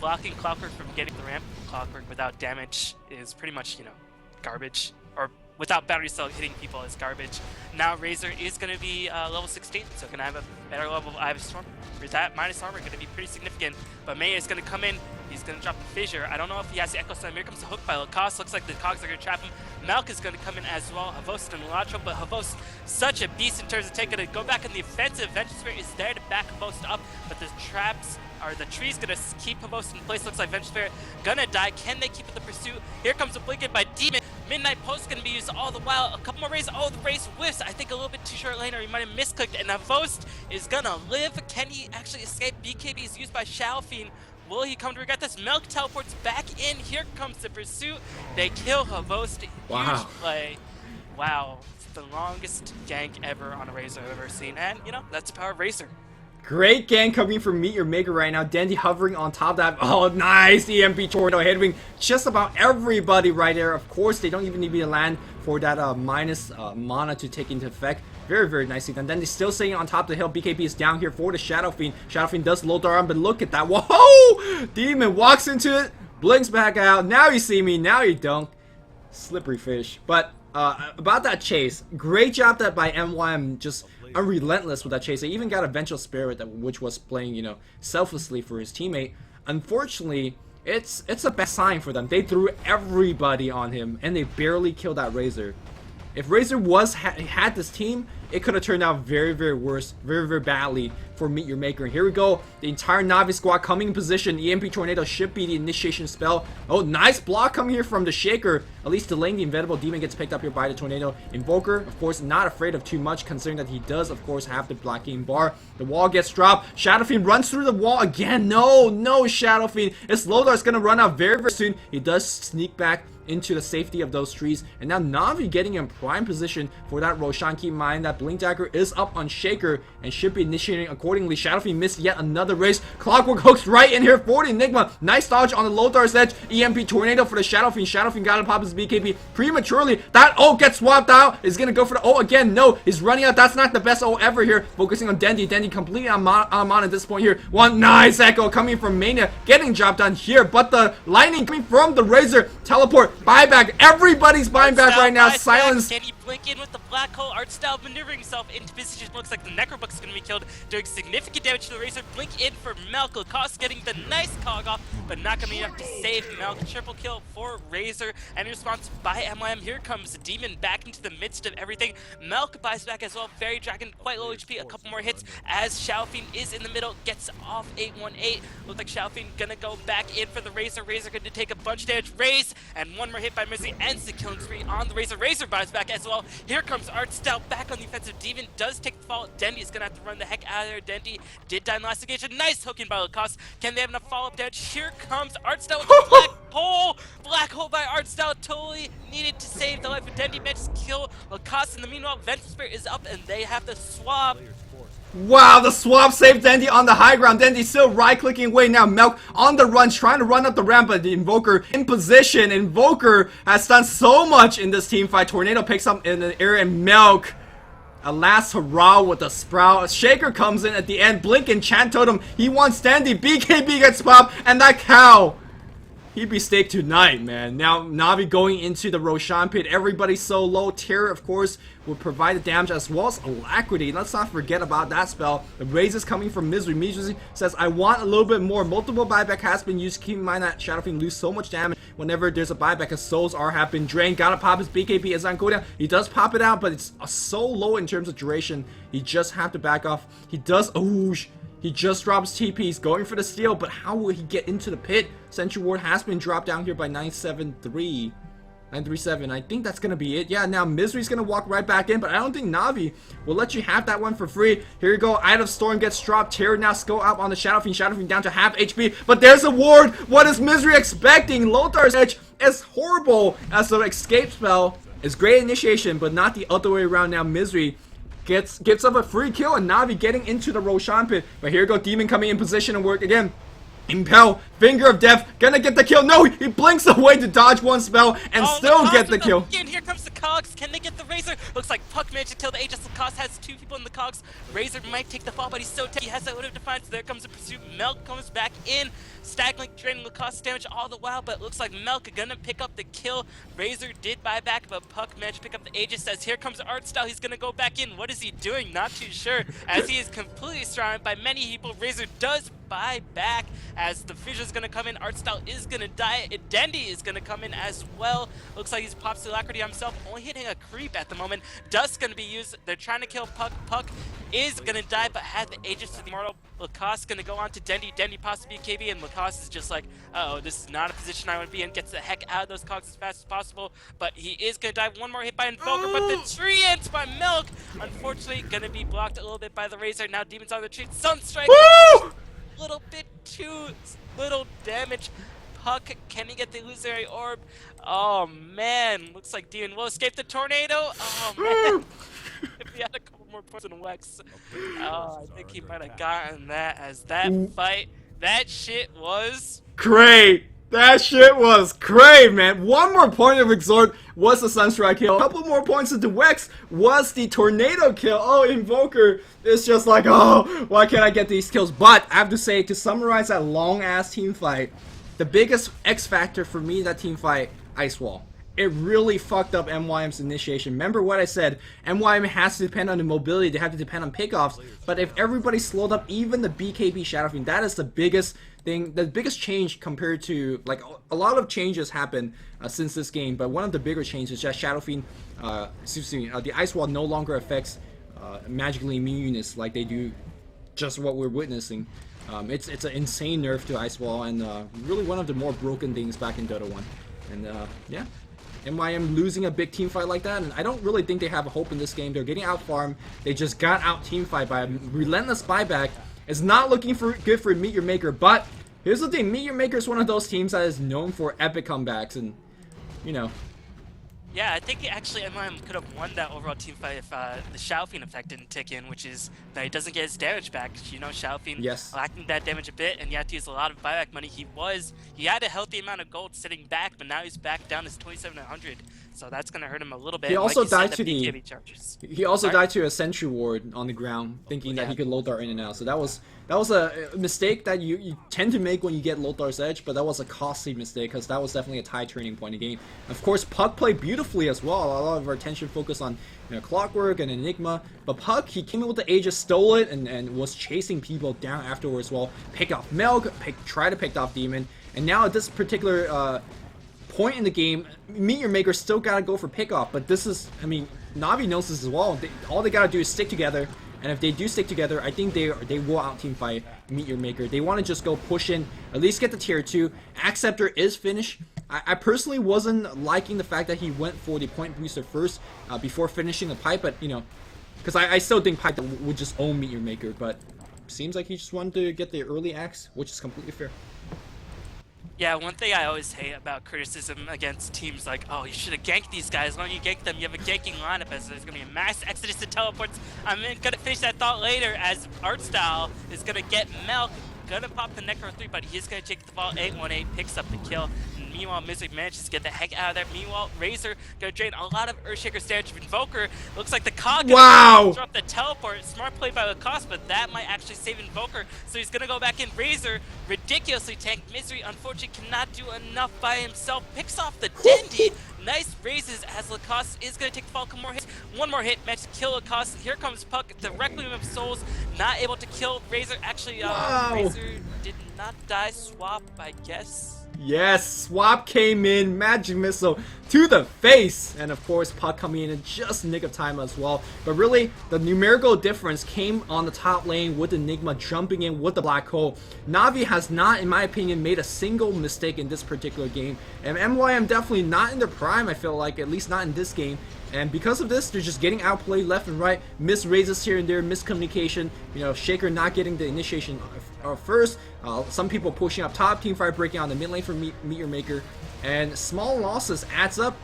blocking Clockwork from getting the ramp. Clockwork without damage is pretty much, you know, garbage. Or without battery cell hitting people is garbage. Now Razor is going to be level 16, so going to have a better level of Ivy's Storm. With that, minus armor going to be pretty significant, but May is going to come in. He's going to drop the Fissure. I don't know if he has the Echo Slam. Here comes the hook by Lacoste. Looks like the Cogs are going to trap him. Malk is going to come in as well. Havost and Elatro, but Havost, such a beast in terms of taking it. Go back in the offensive. Venture Spirit is there to back Havost up, but the traps are the trees going to keep Havost in place. Looks like Venture Spirit gonna die. Can they keep up the pursuit? Here comes a Blinken by Demon. Midnight Post going to be used all the while. A couple more rays. Oh, the race whiffs. I think a little bit too short lane, or he might have misclicked. And Havost is going to live. Can he actually escape? BKB is used by Shalfin. Will he come to regret this? Milk teleports back in. Here comes the pursuit. They kill Havost. Wow. Huge play. Wow. It's the longest gank ever on a Razor I've ever seen. And, you know, that's the power of Razor. Great gank coming from Meet Your Maker right now. Dandy hovering on top of that. Oh, nice EMP tornado hitting just about everybody right there. Of course, they don't even need to land for that minus mana to take into effect. Very, very nicely done. Then they're still staying on top of the hill. BKB is down here for the Shadow Fiend. Shadow Fiend does low arm, but look at that. Whoa! Demon walks into it, blinks back out. Now you see me, now you don't. Slippery fish. But about that chase, great job that by MYM, just relentless with that chase. They even got a Vengeful Spirit which was playing, you know, selflessly for his teammate. Unfortunately, it's a bad sign for them. They threw everybody on him and they barely killed that Razor. If Razor had this team, it could have turned out very, very worse, very, very badly for Meet Your Maker. And here we go, the entire Navi squad coming in position. EMP Tornado should be the initiation spell. Oh, nice block coming here from the Shaker, at least delaying the Inevitable. Demon gets picked up here by the Tornado. Invoker, of course, not afraid of too much, considering that he does, of course, have the blocking bar. The wall gets dropped. Shadow Fiend runs through the wall again. No, Shadow Fiend. His Lodar's gonna run out very, very soon. He does sneak back into the safety of those trees, and now Navi getting in prime position for that Roshan. Keep in mind that Blink Dagger is up on Shaker and should be initiating accordingly. Shadow Fiend missed yet another race. Clockwork hooks right in here for the Enigma. Nice dodge on the Lodar's edge. EMP Tornado for the Shadow Fiend. Shadow Fiend gotta pop his BKB prematurely. That ult gets swapped out. Is gonna go for the ult again. No, he's running out. That's not the best ult ever here. Focusing on Dendy. Dendy completely on mana at this point here. One nice echo coming from Mania, getting job done here, but the lightning coming from the Razor. Teleport, buyback. Everybody's buying back right now. Silence. Can he blink in with the black hole? Art Style maneuvering himself into position. Looks like the Necrobuck is going to be killed, doing significant damage to the Razor. Blink in for Melk. Lacoste getting the nice cog off, but not going to be enough to save Melk. Triple kill for Razor. And in response by MYM, here comes the Demon back into the midst of everything. Melk buys back as well. Fairy Dragon, quite low HP. A couple more hits as Shalfin is in the middle. Gets off 818. Looks like Shalfin going to go back in for the Razor. Razor going to take a bunch of damage. Raze, and one more hit by Misery ends the killing spree on the Razor. Razor buys back as well. Here comes Art Style back on the offensive. Demon does take the fall. Dendy is going to have to run the heck out of there. Dendy did die in last engagement. Nice hooking by Lacoste. Can they have enough follow-up damage? Here comes Art Style with the black hole. Black hole by Art Style. Totally needed to save the life of Dendy. Managed to kill Lacoste. In the meanwhile, Vengeful Spirit is up and they have to swap. Wow, the swap saved Dendy on the high ground. Dendy still right-clicking away now. Melk on the run, trying to run up the ramp, but the Invoker in position. Invoker has done so much in this team fight. Tornado picks up in the air, and Melk, a last hurrah with the Sprout. Shaker comes in at the end. Blink and Chant Totem. He wants Dendy. BKB gets popped, and that cow, he'd be staked tonight, man. Now, Navi going into the Roshan pit. Everybody's so low. Terror, of course, will provide the damage as well as Alacrity. Let's not forget about that spell. The raise is coming from Misery. Misery says, I want a little bit more. Multiple buyback has been used. Keep in mind that Shadow Fiend lose so much damage whenever there's a buyback, as souls have been drained. Gotta pop his BKB as on cooldown. He does pop it out, but it's so low in terms of duration. He just have to back off. He does, he just drops TP. He's going for the steal, but how will he get into the pit? Sentry Ward has been dropped down here by 973. 937. I think that's going to be it. Yeah, now Misery's going to walk right back in, but I don't think Navi will let you have that one for free. Here you go. Eye of Storm gets dropped. Terror now go up on the Shadow Fiend. Shadow Fiend down to half HP, but there's a ward. What is Misery expecting? Lotar's Edge is horrible as the escape spell. Is great initiation, but not the other way around. Now Misery gives up a free kill, and Navi getting into the Roshan pit. But here you go, Demon coming in position and work again. Impel, Finger of Death, gonna get the kill. No, he blinks away to dodge one spell and still get the kill. Here comes the cogs. Can they get the Razor? Looks like Puck managed to kill the Aegis. Lacoste has 2 people in the cogs. Razor might take the fall, but he's so dead. He has that load of defiance. There comes a pursuit. Melk comes back in. Staglink draining Lacoste's damage all the while, but it looks like Melk gonna pick up the kill. Razor did buy back, but Puck managed to pick up the Aegis. As here comes Artstyle. He's gonna go back in. What is he doing? Not too sure. As he is completely surrounded by many people. Razor does buy back as the Fissure's gonna come in. Artstyle is gonna die. Dendi is gonna come in as well. Looks like he's pops the Alacrity himself, only hitting a creep at the moment. Dust's gonna be used. They're trying to kill Puck. Puck is gonna die, but had the Aegis to the Immortal. Lacoste gonna go on to Dendi. Dendi possibly KB, and Lacoste is just like, oh, this is not a position I want to be in. Gets the heck out of those cogs as fast as possible, but he is gonna die. One more hit by Invoker, but the Treants by Milk, unfortunately, gonna be blocked a little bit by the Razor. Now Demons on the tree. Sunstrike. Little bit too little damage. Puck, can he get the illusionary orb? Oh man, looks like Demon will escape the tornado. Oh man, if he had a couple more points in Wex, I think he might have gotten that. As that fight, that shit was Cray. That shit was cray, man. One more point of Exhort was the Sunstrike kill. A couple more points into Wex was the Tornado kill. Oh, Invoker is just like, oh, why can't I get these kills? But I have to say, to summarize that long-ass team fight, the biggest X factor for me in that team fight, Ice Wall. It really fucked up MYM's initiation. Remember what I said, MYM has to depend on the mobility, they have to depend on pickoffs, but if everybody slowed up, even the BKB Shadow Fiend, that is the biggest thing, the biggest change compared to, like, a lot of changes happened since this game, but one of the bigger changes is just Shadow Fiend, the Ice Wall no longer affects magically immuneness like they do just what we're witnessing. It's an insane nerf to Ice Wall, and really one of the more broken things back in Dota 1. And yeah, MYM losing a big team fight like that, and I don't really think they have a hope in this game. They're getting out farmed. They just got out team fight by a relentless buyback. It's not looking good for Meet Your Maker, but here's the thing, Meet Your Maker is one of those teams that is known for epic comebacks, and you know. Yeah, I think actually MYM could have won that overall team fight if the Shadow Fiend effect didn't tick in, which is that he doesn't get his damage back. You know, Shadow Fiend lacking that damage a bit, and you have to use a lot of buyback money. He had a healthy amount of gold sitting back, but now he's back down to 2,700. So that's gonna hurt him a little bit. He also died to BKB charges. He also died to a sentry ward on the ground, thinking that he could low dart in and out. So that was a mistake that you tend to make when you get low dart's edge, but that was a costly mistake because that was definitely a tide turning point in the game. Of course, Puck played beautifully as well. A lot of our attention focused on, you know, Clockwork and Enigma, but Puck, he came in with the Aegis, stole it, and was chasing people down afterwards. Well, picked off Milk, tried to pick off Demon, and now at this particular point in the game, Meet Your Maker still gotta go for pickoff, but this is, I mean, Navi knows this as well. All they gotta do is stick together, and if they do stick together, I think they will out team fight Meet Your Maker. They want to just go push in, at least get the tier 2. Acceptor is finished. I personally wasn't liking the fact that he went for the point booster first before finishing the pipe, but you know, because I still think pipe would just own Meet Your Maker, but seems like he just wanted to get the early axe, which is completely fair. Yeah, one thing I always hate about criticism against teams like, oh, you should have ganked these guys. Why don't you gank them? You have a ganking lineup as there's going to be a mass exodus to teleports. I'm going to finish that thought later as Artstyle is going to get Melk. Going to pop the Necro 3, but he's going to take the fall. 818 picks up the kill. And meanwhile, Misery manages to get the heck out of there. Meanwhile, Razor going to drain a lot of Earthshaker's damage. Invoker looks like the cog going to drop the teleport. Smart play by Lacoste, but that might actually save Invoker. So he's going to go back in. Razor ridiculously tanked. Misery, unfortunately, cannot do enough by himself. Picks off the Dendi. Nice raises as Lacoste is going to take the fall. One more hit, match to kill Lacoste. Here comes Puck, the Requiem of Souls, not able to kill Razor. Actually, Razor did not die. Swap, I guess. Yes, Swap came in, Magic Missile to the face, and of course Puck coming in just nick of time as well. But really, the numerical difference came on the top lane with Enigma jumping in with the Black Hole. Navi has not, in my opinion, made a single mistake in this particular game, and MYM definitely not in their prime, I feel like, at least not in this game. And because of this, they're just getting outplayed left and right, missed raises here and there, miscommunication, you know, Shaker not getting the initiation first, some people pushing up top, teamfight breaking on the mid lane for Meet Your Maker, and small losses adds up,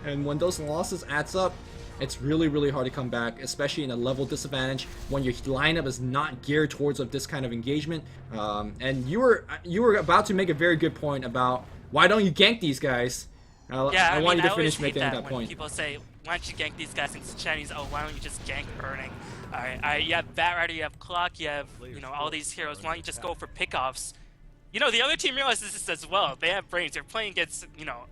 and when those losses adds up, it's really, really hard to come back, especially in a level disadvantage when your lineup is not geared towards this kind of engagement. And you were about to make a very good point about why don't you gank these guys. Yeah, I want you to always finish making that point. People say, why don't you gank these guys? And Chinese, oh, why don't you just gank Burning? Alright, you have Bat Rider, you have Clock, you have, you know, all these heroes. Why don't you just go for pickoffs? You know, the other team realizes this as well. They have brains. They're playing against, you know,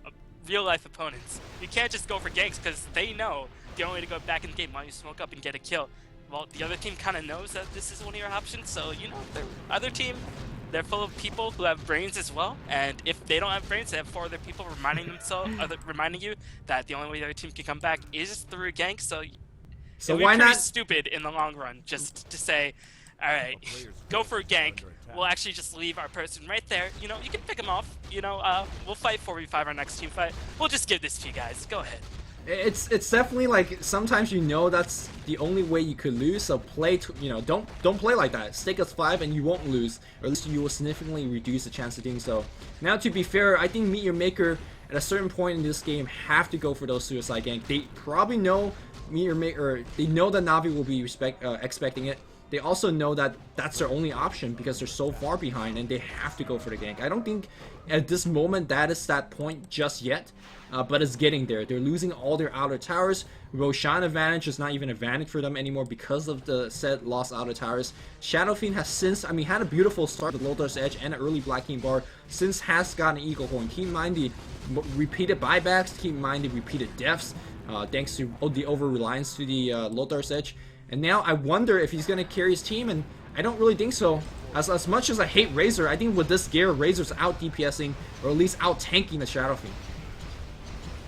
real-life opponents. You can't just go for ganks because they know the only way to go back in the game, why don't you smoke up and get a kill? Well, the other team kind of knows that this is one of your options, so, you know, the other team, they're full of people who have brains as well, and if they don't have brains, they have 4 other people reminding you that the only way the other team can come back is through a gank, so why not? Stupid in the long run just to say, alright, go for a gank, we'll actually just leave our person right there, you know, you can pick him off, you know, we'll fight 4v5 our next team fight, we'll just give this to you guys, go ahead. It's definitely like sometimes you know that's the only way you could lose, so play you know, don't play like that. Stake us 5 and you won't lose, or at least you will significantly reduce the chance of doing so. Now, to be fair, I think Meet Your Maker at a certain point in this game have to go for those suicide gank. They probably know Meet Your Maker, they know that Navi will be expecting it. They also know that that's their only option because they're so far behind and they have to go for the gank. I don't think at this moment that is that point just yet, but it's getting there. They're losing all their outer towers. Roshan advantage is not even advantage for them anymore because of the said lost outer towers. Shadow Fiend has since, I mean, had a beautiful start with Lothar's Edge and an early Black King bar, since has gotten an Eagle Horn. Keep in mind the repeated buybacks, keep in mind the repeated deaths, thanks to the over-reliance to the Lothar's Edge. And now I wonder if he's going to carry his team, and I don't really think so. As much as I hate Razor, I think with this gear, Razor's out DPSing, or at least out tanking the Shadow Fiend.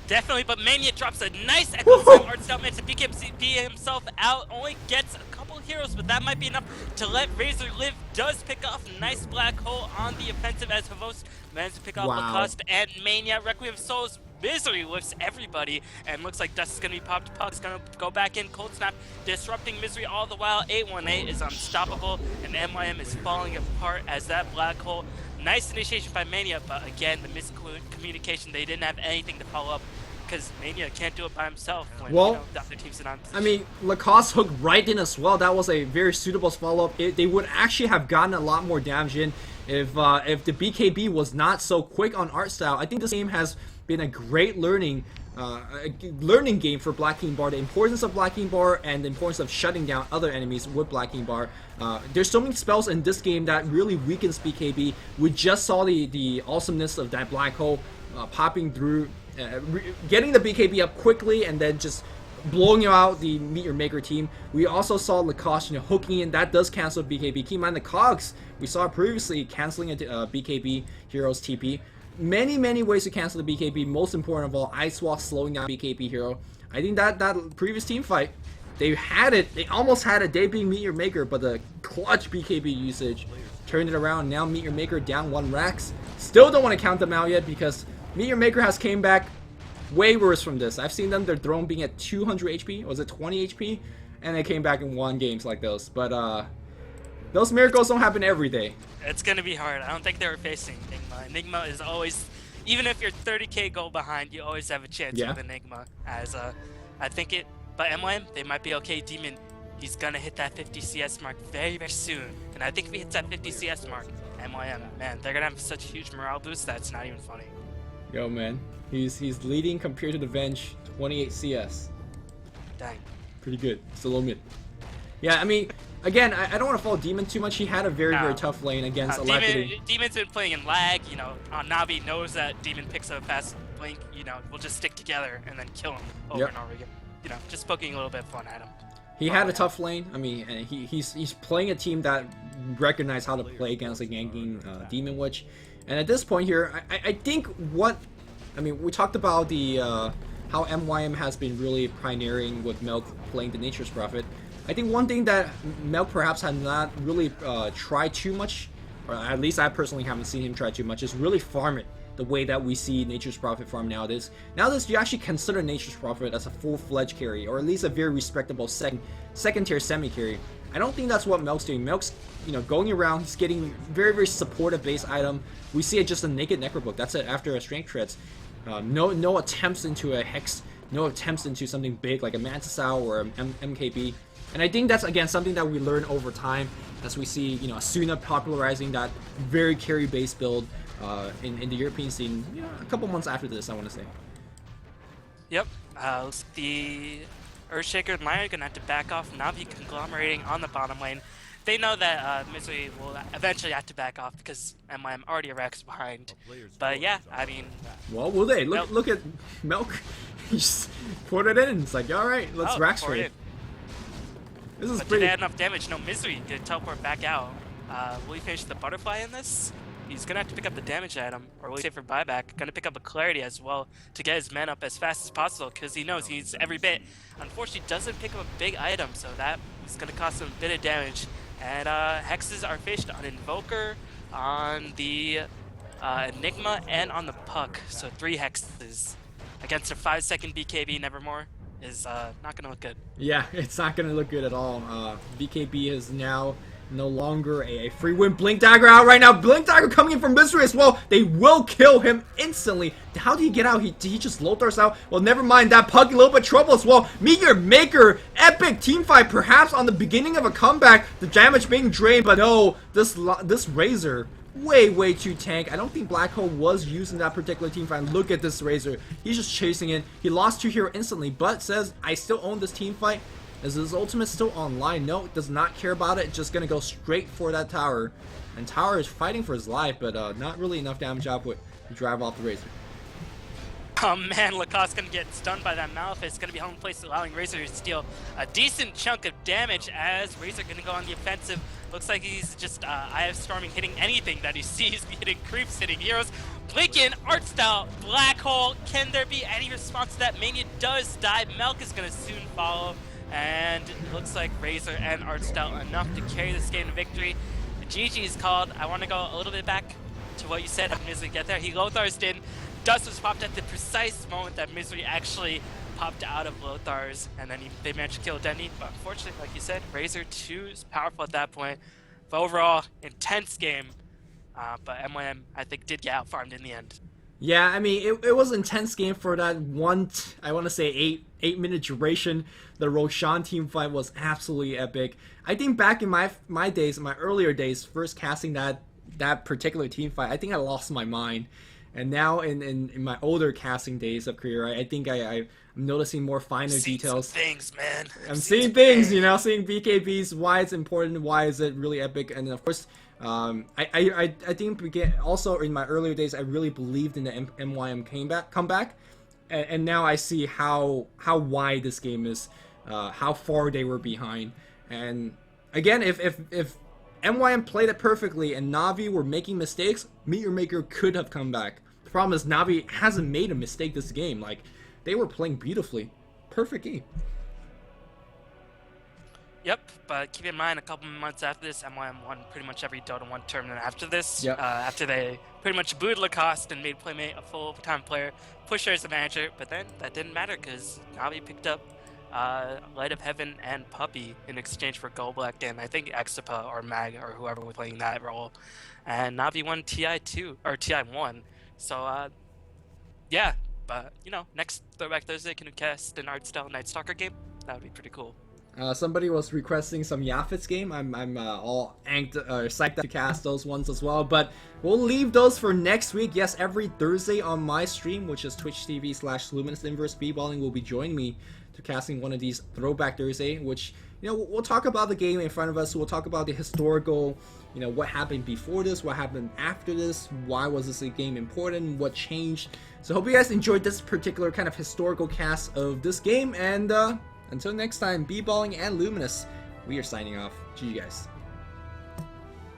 Definitely, but Mania drops a nice Echo Slam art style man to BKB himself out. Only gets a couple heroes, but that might be enough to let Razor live. Does pick off nice Black Hole on the offensive as Havos manages to pick off Lacoste and Mania. Requiem of Souls Misery lifts everybody, and looks like Dust is going to be popped. Puck's going to go back in. Cold Snap disrupting Misery all the while. 818 is unstoppable, and MYM is falling apart as that Black Hole. Nice initiation by Mania, but again, the miscommunication. They didn't have anything to follow up because Mania can't do it by himself when, well, you know, the other team's in on position. I mean, Lacoste hooked right in as well. That was a very suitable follow-up. They would actually have gotten a lot more damage in if the BKB was not so quick on art style. I think this game has been a great learning game for Black King Bar. The importance of Black King Bar and the importance of shutting down other enemies with Black King Bar. There's so many spells in this game that really weakens BKB. We just saw the awesomeness of that Black Hole popping through, getting the BKB up quickly and then just blowing out the Meet Your Maker team. We also saw Lacoste, you know, hooking in. That does cancel BKB. Keep in mind the cogs we saw previously canceling a BKB hero's TP. Many ways to cancel the BKB. Most important of all, Ice Walk slowing down BKB hero. I think that previous team fight, they had it. They almost had it. They being Meet Your Maker, but the clutch BKB usage turned it around. Now Meet Your Maker down 1 Rax. Still don't want to count them out yet because Meet Your Maker has came back way worse from this. I've seen them, their throne being at 200 HP. Was it 20 HP? And they came back and won games like those. But those miracles don't happen every day. It's going to be hard. I don't think they were facing Enigma. Enigma is always, even if you're 30k goal behind, you always have a chance with Enigma. As I think it, but MYM, they might be okay. Demon, he's going to hit that 50 CS mark very soon. And I think if he hits that 50 CS mark, MYM, man, they're going to have such a huge morale boost that it's not even funny. Yo, man. He's leading compared to the Venge, 28 CS. Dang. Pretty good. It's a little mid. Yeah, I mean, again, I don't want to follow Demon too much. He had a very tough lane against Alacrity. Demon's been playing in lag, you know. Navi knows that Demon picks up a fast blink, you know, we'll just stick together and then kill him over and over again. You know, just poking a little bit of fun at him. He had a tough lane. I mean, and he's playing a team that recognized how to play against a ganking Demon Witch. And at this point here, I think we talked about the how MYM has been really pioneering with Milk playing the Nature's Prophet. I think one thing that Milk perhaps had not really tried too much, or at least I personally haven't seen him try too much, is really farm it the way that we see Nature's Prophet farm nowadays. Nowadays, you actually consider Nature's Prophet as a full-fledged carry, or at least a very respectable second-tier semi-carry. I don't think that's what Milk's doing. Milk's, you know, going around, he's getting very supportive base item. We see it just a naked Necrobook. That's it after a strength treads. No attempts into a Hex, no attempts into something big like a Mantis Owl or an MKB. And I think that's, again, something that we learn over time as we see, you know, Asuna popularizing that very carry-based build in the European scene, you know, a couple months after this, I want to say. Yep. The Earthshaker and Lion are gonna have to back off. Navi conglomerating on the bottom lane. They know that Misery will eventually have to back off because MYM already Rex behind. But yeah, I mean... Well, will they? Look at Milk. He just put it in. It's like, alright, let's Rax trade. This is but pretty... did they add enough damage? No, Misery could teleport back out. Will he finish the butterfly in this? He's gonna have to pick up the damage item, or will he save for buyback? Gonna pick up a clarity as well to get his men up as fast as possible because he knows he needs every bit. Unfortunately, doesn't pick up a big item, so that is gonna cost him a bit of damage. And hexes are fished on Invoker, on the Enigma, and on the Puck. So 3 hexes against a 5-second BKB Nevermore is not gonna look good. Yeah, it's not gonna look good at all. BKB is now no longer a free win. Blink Dagger out right now. Blink Dagger coming in from Misery as well. They will kill him instantly. How did he get out? Did he just Lothars out? Well, never mind. That Puck, a little bit of trouble as well. Meteor Maker, epic team fight, perhaps on the beginning of a comeback. The damage being drained, but no, this Razor, way too tank. I don't think Black Hole was using that particular team fight. Look at this Razor. He's just chasing it. He lost 2 here instantly, but says, I still own this team fight. Is his ultimate still online? No, does not care about it. Just gonna go straight for that tower. And Tower is fighting for his life, but not really enough damage output to drive off the Razor. Oh man, Lacoste gonna get stunned by that Malphite. It's gonna be home place, allowing Razor to steal a decent chunk of damage as Razor gonna go on the offensive. Looks like he's just IF storming, hitting anything that he sees, hitting creeps, hitting heroes. Blinken, art style, Black Hole. Can there be any response to that? Mania does die. Melk is gonna soon follow. And it looks like Razor and Artstyle enough to carry this game to victory. The GG is called. I want to go a little bit back to what you said of Misery get there. He Lothars in. Dust was popped at the precise moment that Misery actually popped out of Lothars, and then they managed to kill Denny. But unfortunately, like you said, Razor 2 is powerful at that point. But overall, intense game. But MYM, I think, did get out-farmed in the end. Yeah, I mean, it was an intense game for that I want to say 8-minute duration. The Roshan team fight was absolutely epic. I think back in my days, my earlier days, first casting that particular team fight, I think I lost my mind. And now in my older casting days of career, I think I'm noticing more finer details. Some things, man. I'm seeing things, you know, seeing BKBs, why it's important, why is it really epic, and of course, I think also in my earlier days, I really believed in the MYM comeback, and now I see how wide this game is, how far they were behind, and again, if MYM played it perfectly and Navi were making mistakes, Meteor Maker could have come back. The problem is Navi hasn't made a mistake this game. Like, they were playing beautifully. Perfect game. Yep, but keep in mind, a couple months after this, MYM won pretty much every Dota 1 tournament after this. Yep. After they pretty much booed Lacoste and made Playmate a full-time player, pushed her as a manager, but then that didn't matter because Navi picked up Light of Heaven and Puppy in exchange for Golblack and I think Exapa or Mag or whoever was playing that role. And Navi won TI2, or TI1. So, yeah, but, you know, next Throwback Thursday, can we cast an Artstyle Night Stalker game? That would be pretty cool. Somebody was requesting some Yafit's game. I'm all psyched to cast those ones as well, but we'll leave those for next week. Yes, every Thursday on my stream, which is twitch.tv/LuminousInverse, B-Balling will be joining me to casting one of these Throwback Thursday, which, you know, we'll talk about the game in front of us. We'll talk about the historical, you know, what happened before this, what happened after this, why was this game important, what changed. So hope you guys enjoyed this particular kind of historical cast of this game, and until next time, B-Balling and Luminous, we are signing off. GG guys.